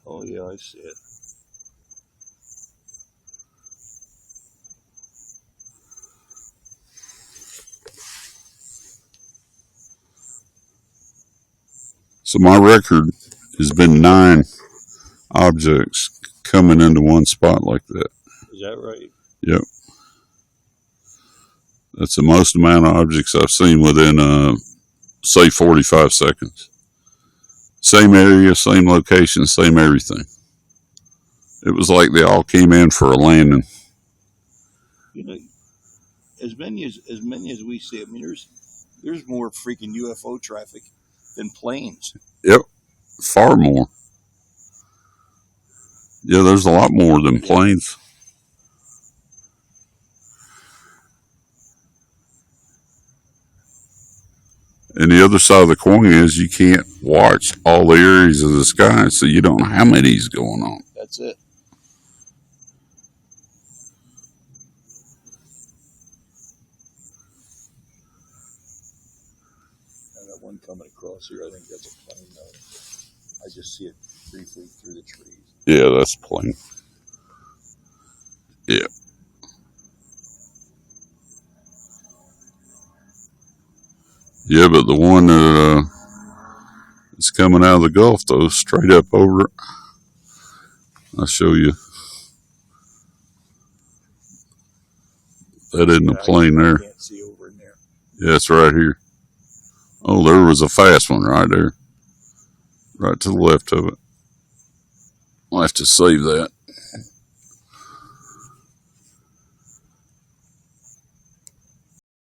Oh yeah, I see it. So my record has been 9 objects coming into one spot like that. Is that right? Yep. That's the most amount of objects I've seen within, say, 45 seconds. Same area, same location, same everything. It was like they all came in for a landing. You know, as many as we see. I mean, there's more freaking UFO traffic than planes. Yep, far more. Yeah, there's a lot more than planes. And the other side of the coin is you can't watch all the areas of the sky, so you don't know how many's going on. That's it. I got one coming across here. I think that's a plane, though. I just see it briefly through the trees. Yeah, that's a plane. Yeah. Yeah, but the one that is coming out of the Gulf, though, straight up over it. I'll show you. That isn't a plane there. I can't see over in there. Yeah, it's right here. Oh, there was a fast one right there. Right to the left of it. I'll have to save that.